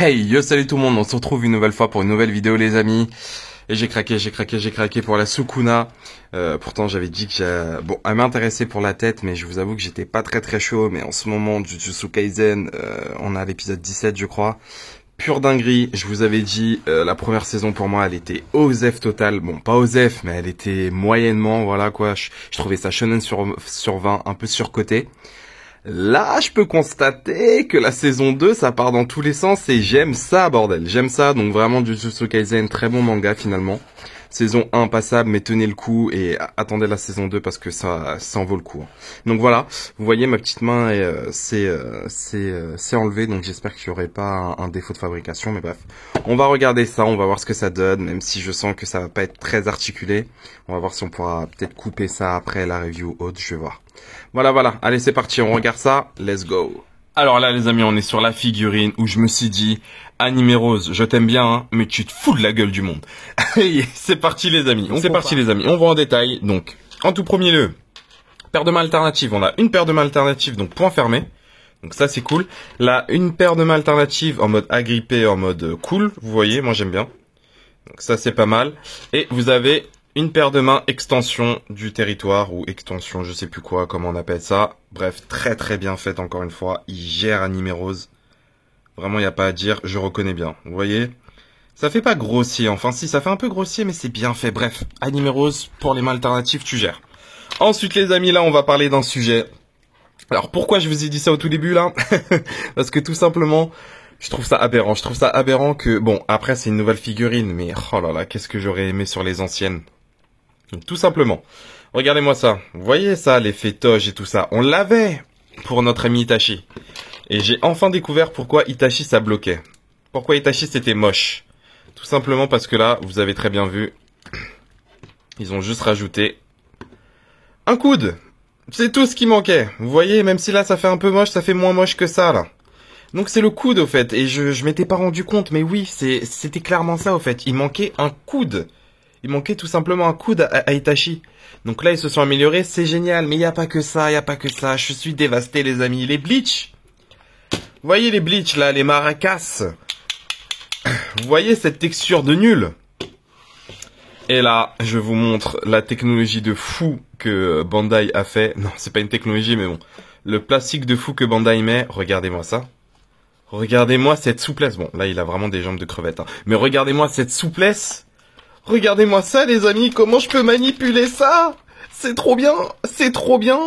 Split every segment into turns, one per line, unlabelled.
Hey, yo, salut tout le monde, on se retrouve une nouvelle fois pour une nouvelle vidéo les amis. Et j'ai craqué pour la Sukuna. Pourtant j'avais dit que bon, elle m'intéressait pour la tête, mais je vous avoue que j'étais pas très chaud. Mais en ce moment, Jujutsu Kaisen, on a l'épisode 17 je crois. Pure dinguerie, je vous avais dit, la première saison pour moi elle était OZEF total. Bon, pas OZEF, mais elle était moyennement, voilà quoi. Je trouvais ça shonen sur 20, un peu surcoté. Là, je peux constater que la saison 2, ça part dans tous les sens et j'aime ça, bordel. J'aime ça, donc vraiment Jujutsu Kaisen, très bon manga finalement. Saison 1 passable, mais tenez le coup et attendez la saison 2 parce que ça en vaut le coup. Donc voilà, vous voyez ma petite main c'est enlevé, donc j'espère qu'il n'y aurait pas un défaut de fabrication, mais bref. On va regarder ça, on va voir ce que ça donne, même si je sens que ça va pas être très articulé. On va voir si on pourra peut-être couper ça après la review haute, je vais voir. Voilà, allez c'est parti, on regarde ça, let's go. Alors là les amis, on est sur la figurine où je me suis dit, Anime Rose, je t'aime bien, hein, mais tu te fous de la gueule du monde. C'est parti les amis, on va en détail. Donc, en tout premier lieu, paire de mains alternatives, on a une paire de mains alternatives, donc point fermé. Donc ça c'est cool. Là, une paire de mains alternatives en mode agrippé, en mode cool, vous voyez, moi j'aime bien. Donc ça c'est pas mal. Et vous avez une paire de mains extension du territoire, ou extension, je sais plus quoi, comment on appelle ça. Bref, très bien faite encore une fois. Il gère Anime Rose. Vraiment, il n'y a pas à dire, je reconnais bien. Vous voyez? Ça fait pas grossier, enfin si, ça fait un peu grossier, mais c'est bien fait. Bref, Anime Rose, pour les mains alternatives, tu gères. Ensuite, les amis, là, on va parler d'un sujet. Alors, pourquoi je vous ai dit ça au tout début, là? Parce que tout simplement, je trouve ça aberrant. Je trouve ça aberrant que, bon, après, c'est une nouvelle figurine, mais oh là là, qu'est-ce que j'aurais aimé sur les anciennes. Donc, tout simplement, regardez-moi ça. Vous voyez ça, l'effet Toge et tout ça? On l'avait pour notre ami Itachi. Et j'ai enfin découvert pourquoi Itachi ça bloquait. Pourquoi Itachi c'était moche. Tout simplement parce que là, vous avez très bien vu, ils ont juste rajouté un coude. C'est tout ce qui manquait. Vous voyez, même si là ça fait un peu moche, ça fait moins moche que ça là. Donc c'est le coude au fait. Et je m'étais pas rendu compte, mais oui, c'était clairement ça au fait. Il manquait un coude. Il manquait tout simplement un coude à Itachi. Donc là, ils se sont améliorés, c'est génial. Mais il n'y a pas que ça, Je suis dévasté les amis. Les Bleach. Vous voyez les Bleach là, les maracas. Vous voyez cette texture de nul. Et là, je vous montre la technologie de fou que Bandai a fait. Non, c'est pas une technologie, mais bon. Le plastique de fou que Bandai met. Regardez-moi ça. Regardez-moi cette souplesse. Bon, là, il a vraiment des jambes de crevette. Hein. Mais regardez-moi cette souplesse. Regardez-moi ça, les amis. Comment je peux manipuler ça? C'est trop bien.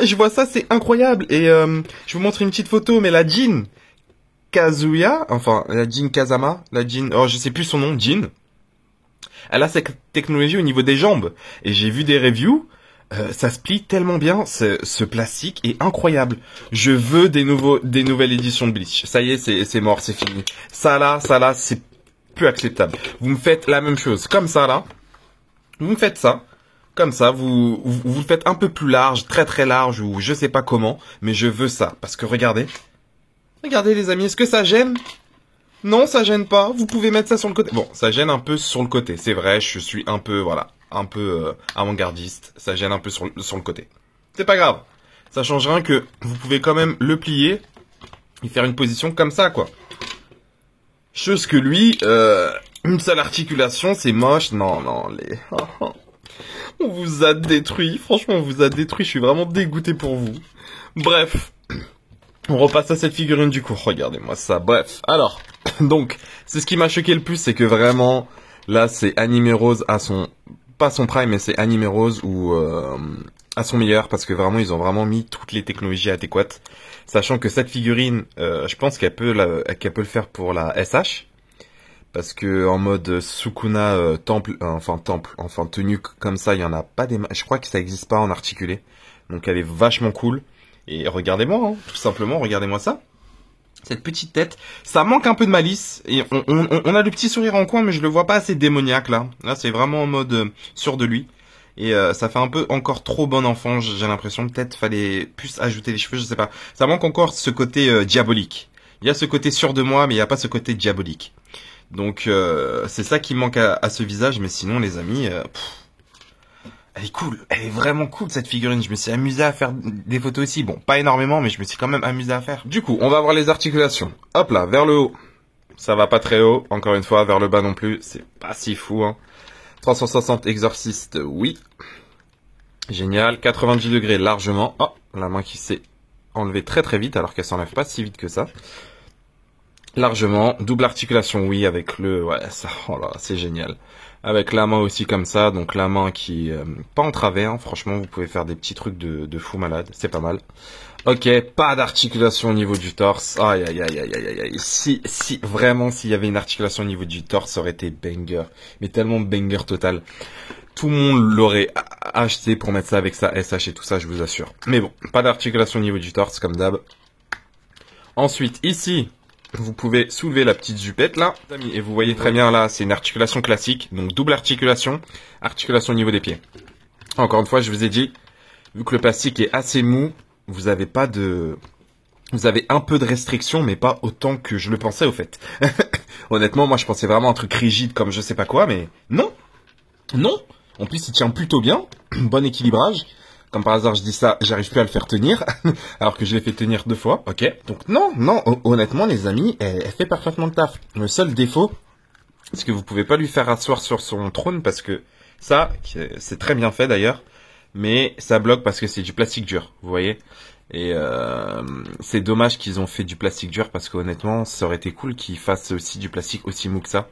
Et je vois ça, c'est incroyable. Et je vous montre une petite photo, mais la jean Kazuya, enfin la Jin Kazama, oh je sais plus son nom, Jin. Elle a cette technologie au niveau des jambes. Et j'ai vu des reviews, ça se plie tellement bien, ce plastique est incroyable. Je veux des nouvelles éditions de Bleach. Ça y est, c'est mort, c'est fini. Ça là, c'est plus acceptable. Vous me faites la même chose, comme ça là. Vous me faites ça. Comme ça, vous le faites un peu plus large, très large, ou je sais pas comment, mais je veux ça. Parce que regardez. Regardez les amis, est-ce que ça gêne? Non, ça gêne pas. Vous pouvez mettre ça sur le côté. Bon, ça gêne un peu sur le côté. C'est vrai, je suis un peu, voilà, avant-gardiste. Ça gêne un peu sur le côté. C'est pas grave. Ça change rien que vous pouvez quand même le plier et faire une position comme ça, quoi. Chose que lui, une seule articulation, c'est moche. Non, on vous a détruit. Franchement, on vous a détruit. Je suis vraiment dégoûté pour vous. Bref. On repasse à cette figurine du coup, regardez-moi ça, bref. Alors, donc, c'est ce qui m'a choqué le plus, c'est que vraiment, là, c'est Anime Rose à son, pas son prime, mais c'est Anime Rose ou à son meilleur, parce que vraiment, ils ont vraiment mis toutes les technologies adéquates. Sachant que cette figurine, je pense qu'elle peut le faire pour la SH, parce que en mode Sukuna temple, tenue comme ça, il y en a pas des, je crois que ça existe pas en articulé, donc elle est vachement cool. Et regardez-moi, hein, tout simplement, regardez-moi ça. Cette petite tête, ça manque un peu de malice. Et on a le petit sourire en coin, mais je le vois pas assez démoniaque, là. Là, c'est vraiment en mode sûr de lui. Et ça fait un peu encore trop bon enfant, j'ai l'impression. Peut-être fallait plus ajouter les cheveux, je sais pas. Ça manque encore ce côté diabolique. Il y a ce côté sûr de moi, mais il n'y a pas ce côté diabolique. Donc, c'est ça qui manque à ce visage. Mais sinon, les amis... elle est cool, elle est vraiment cool cette figurine, je me suis amusé à faire des photos aussi, bon pas énormément mais je me suis quand même amusé à faire. Du coup on va voir les articulations, hop là vers le haut, ça va pas très haut. Encore une fois, vers le bas non plus, c'est pas si fou. Hein. 360 exorciste, oui. Génial. 90 degrés largement. Oh, la main qui s'est enlevée très très vite alors qu'elle s'enlève pas si vite que ça. Largement. Double articulation, oui, avec le... Ouais, ça, oh là, c'est génial. Avec la main aussi comme ça, donc la main qui... pas en travers, hein. Franchement, vous pouvez faire des petits trucs de fou malade, c'est pas mal. Ok, pas d'articulation au niveau du torse. Aïe, aïe, aïe, aïe, aïe, aïe. Si, vraiment, s'il y avait une articulation au niveau du torse, ça aurait été banger. Mais tellement banger total. Tout le monde l'aurait acheté pour mettre ça avec sa SH et tout ça, je vous assure. Mais bon, pas d'articulation au niveau du torse, comme d'hab. Ensuite, ici, vous pouvez soulever la petite jupette, là. Et vous voyez très bien, là, c'est une articulation classique. Donc, double articulation, articulation au niveau des pieds. Encore une fois, je vous ai dit, vu que le plastique est assez mou, vous avez pas de... Vous avez un peu de restriction, mais pas autant que je le pensais, au fait. Honnêtement, moi, je pensais vraiment un truc rigide comme je sais pas quoi, mais non. Non. En plus, il tient plutôt bien. Bon équilibrage. Comme par hasard, je dis ça, j'arrive plus à le faire tenir. Alors que je l'ai fait tenir 2 fois. Ok. Donc, non, honnêtement, les amis, elle fait parfaitement le taf. Le seul défaut, c'est que vous pouvez pas lui faire asseoir sur son trône parce que ça, c'est très bien fait d'ailleurs. Mais ça bloque parce que c'est du plastique dur, vous voyez. Et c'est dommage qu'ils ont fait du plastique dur parce qu'honnêtement, ça aurait été cool qu'ils fassent aussi du plastique aussi mou que ça.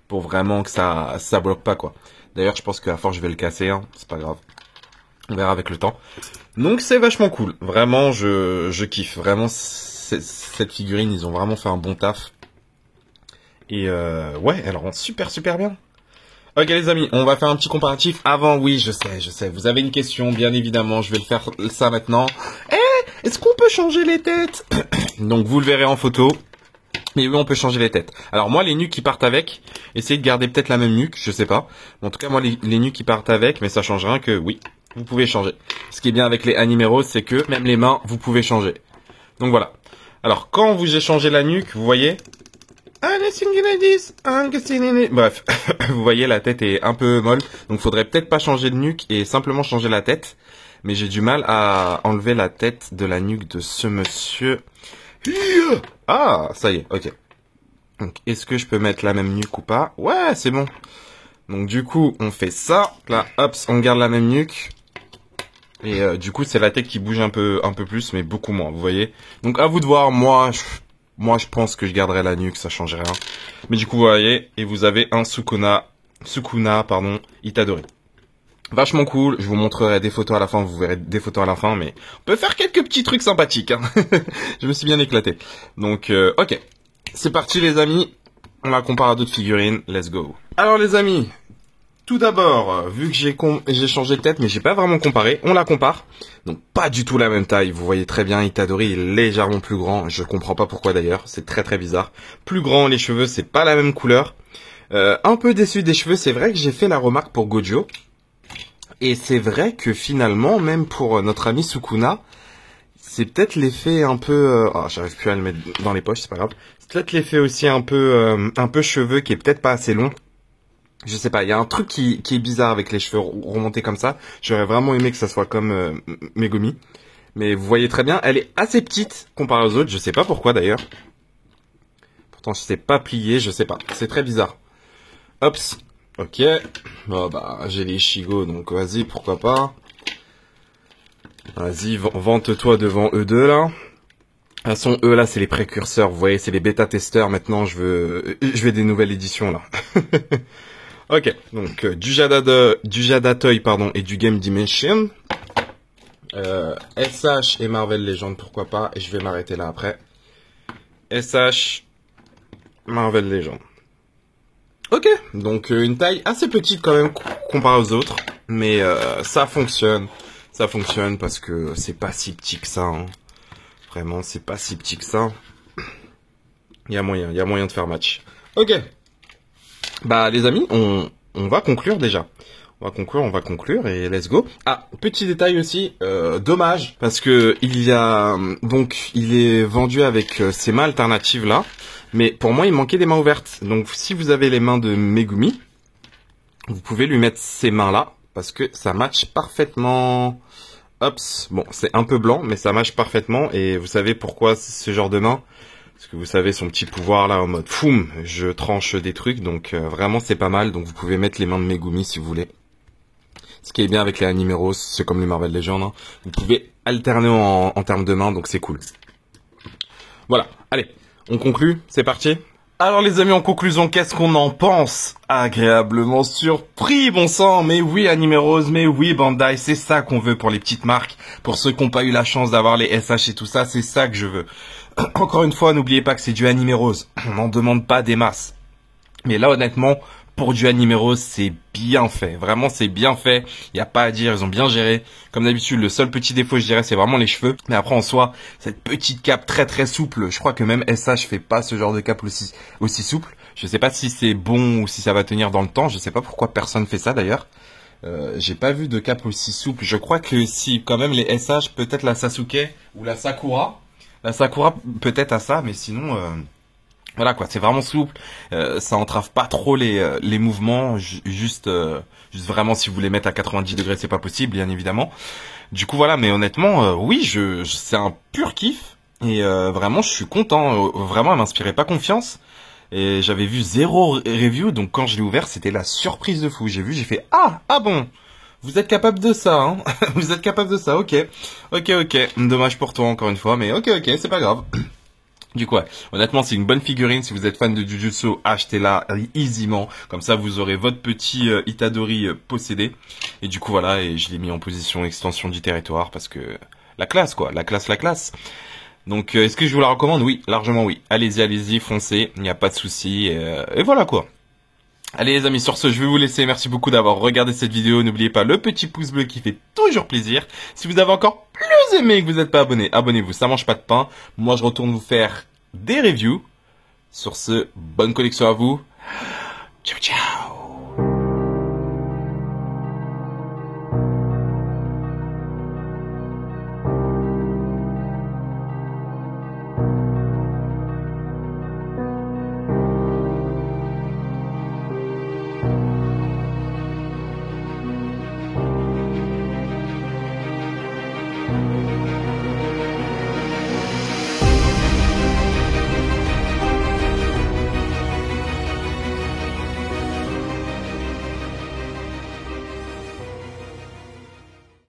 Pour vraiment que ça bloque pas, quoi. D'ailleurs, je pense qu'à force, je vais le casser, hein. C'est pas grave. On verra avec le temps. Donc, c'est vachement cool. Vraiment, je kiffe. Vraiment, cette figurine, ils ont vraiment fait un bon taf. Et ouais, elle rend super, super bien. Ok les amis, on va faire un petit comparatif. Avant, oui, je sais, vous avez une question, bien évidemment, je vais le faire ça maintenant. Est-ce qu'on peut changer les têtes? Donc vous le verrez en photo. Mais oui, on peut changer les têtes. Alors moi, les nuques qui partent avec, essayez de garder peut-être la même nuque, je sais pas. En tout cas, moi, les nuques qui partent avec, mais ça change rien que oui, vous pouvez changer. Ce qui est bien avec les Animeros, c'est que même les mains, vous pouvez changer. Donc voilà. Alors, quand vous j'ai changé la nuque, vous voyez... Bref, vous voyez, la tête est un peu molle. Donc, faudrait peut-être pas changer de nuque et simplement changer la tête. Mais j'ai du mal à enlever la tête de la nuque de ce monsieur. Ah, ça y est, ok. Donc, est-ce que je peux mettre la même nuque ou pas? Ouais, c'est bon. Donc, du coup, on fait ça. Là, hop, on garde la même nuque. Et du coup, c'est la tête qui bouge un peu plus, mais beaucoup moins, vous voyez. Donc, à vous de voir. Moi, je pense que je garderai la nuque, ça change rien. Mais du coup, vous voyez, et vous avez un Sukuna, Itadori. Vachement cool, je vous montrerai des photos à la fin, vous verrez des photos à la fin, mais on peut faire quelques petits trucs sympathiques. Hein. Je me suis bien éclaté. Donc, ok. C'est parti les amis, on la compare à d'autres figurines, let's go. Alors les amis, tout d'abord, vu que j'ai changé de tête, mais j'ai pas vraiment comparé, on la compare. Donc pas du tout la même taille, vous voyez très bien, Itadori est légèrement plus grand, je comprends pas pourquoi d'ailleurs, c'est très très bizarre. Plus grand, les cheveux, c'est pas la même couleur. Un peu déçu des cheveux, c'est vrai que j'ai fait la remarque pour Gojo. Et c'est vrai que finalement, même pour notre ami Sukuna, c'est peut-être l'effet un peu... Oh, j'arrive plus à le mettre dans les poches, c'est pas grave. C'est peut-être l'effet aussi un peu cheveux qui est peut-être pas assez long. Je sais pas, il y a un truc qui est bizarre avec les cheveux remontés comme ça. J'aurais vraiment aimé que ça soit comme Megumi. Mais vous voyez très bien, elle est assez petite comparée aux autres. Je sais pas pourquoi d'ailleurs. Pourtant, si c'est pas plié, je sais pas. C'est très bizarre. Hops. Ok. Bon, bah, j'ai les Shigo, donc vas-y, pourquoi pas. Vas-y, vante-toi devant eux deux, là. De toute façon, eux, là, c'est les précurseurs. Vous voyez, c'est les bêta-testeurs. Maintenant, je veux des nouvelles éditions, là. Ok. Donc, du Jada Toy, pardon, et du Game Dimension. SH et Marvel Legends, pourquoi pas. Et je vais m'arrêter là après. SH, Marvel Legends. Ok, donc une taille assez petite quand même comparée aux autres, mais ça fonctionne parce que c'est pas si petit que ça, hein. Vraiment c'est pas si petit que ça, il y a moyen de faire match. Ok, bah les amis, on va conclure déjà, on va conclure et let's go. Ah, petit détail aussi, dommage, parce que il est vendu avec ces mains alternatives là. Mais pour moi, il manquait des mains ouvertes. Donc, si vous avez les mains de Megumi, vous pouvez lui mettre ces mains-là, parce que ça match parfaitement. Hops, bon, c'est un peu blanc, mais ça match parfaitement. Et vous savez pourquoi ce genre de main? Parce que vous savez, son petit pouvoir là, en mode foum, je tranche des trucs. Donc vraiment, c'est pas mal. Donc vous pouvez mettre les mains de Megumi si vous voulez. Ce qui est bien avec les Animeros, c'est comme les Marvel Legends. Hein. Vous pouvez alterner en termes de mains, donc c'est cool. Voilà, allez, on conclut, c'est parti. Alors les amis, en conclusion, qu'est-ce qu'on en pense? Agréablement surpris, bon sang. Mais oui, Animeros, mais oui, Bandai, c'est ça qu'on veut pour les petites marques. Pour ceux qui n'ont pas eu la chance d'avoir les SH et tout ça, c'est ça que je veux. Encore une fois, n'oubliez pas que c'est du Animeros. On n'en demande pas des masses. Mais là, honnêtement, pour du Animeros, c'est bien fait. Vraiment, c'est bien fait. Il n'y a pas à dire, ils ont bien géré. Comme d'habitude, le seul petit défaut, je dirais, c'est vraiment les cheveux. Mais après, en soi, cette petite cape très très souple. Je crois que même SH fait pas ce genre de cape aussi souple. Je sais pas si c'est bon ou si ça va tenir dans le temps. Je sais pas pourquoi personne fait ça d'ailleurs. J'ai pas vu de cape aussi souple. Je crois que si, quand même, les SH, peut-être la Sasuke ou la Sakura. La Sakura, peut-être à ça, mais sinon... Voilà quoi, c'est vraiment souple, ça entrave pas trop les mouvements, juste vraiment si vous voulez mettre à 90 degrés c'est pas possible bien évidemment. Du coup voilà, mais honnêtement oui, c'est un pur kiff et vraiment je suis content, vraiment elle m'inspirait pas confiance et j'avais vu 0 review donc quand je l'ai ouvert c'était la surprise de fou, j'ai fait ah bon. Vous êtes capable de ça, hein. Vous êtes capable de ça, ok. Dommage pour toi encore une fois, mais ok, c'est pas grave. Du coup, ouais. Honnêtement, c'est une bonne figurine. Si vous êtes fan de Jujutsu, achetez-la easyment. Comme ça, vous aurez votre petit Itadori possédé. Et du coup, voilà. Et je l'ai mis en position extension du territoire parce que la classe, quoi. La classe. Donc, est-ce que je vous la recommande? Oui, largement oui. Allez-y, foncez. Il n'y a pas de souci. Et voilà, quoi. Allez les amis, sur ce, je vais vous laisser. Merci beaucoup d'avoir regardé cette vidéo. N'oubliez pas le petit pouce bleu qui fait toujours plaisir. Si vous avez encore plus aimé et que vous n'êtes pas abonné, abonnez-vous, ça mange pas de pain. Moi, je retourne vous faire des reviews. Sur ce, bonne collection à vous. Ciao, ciao.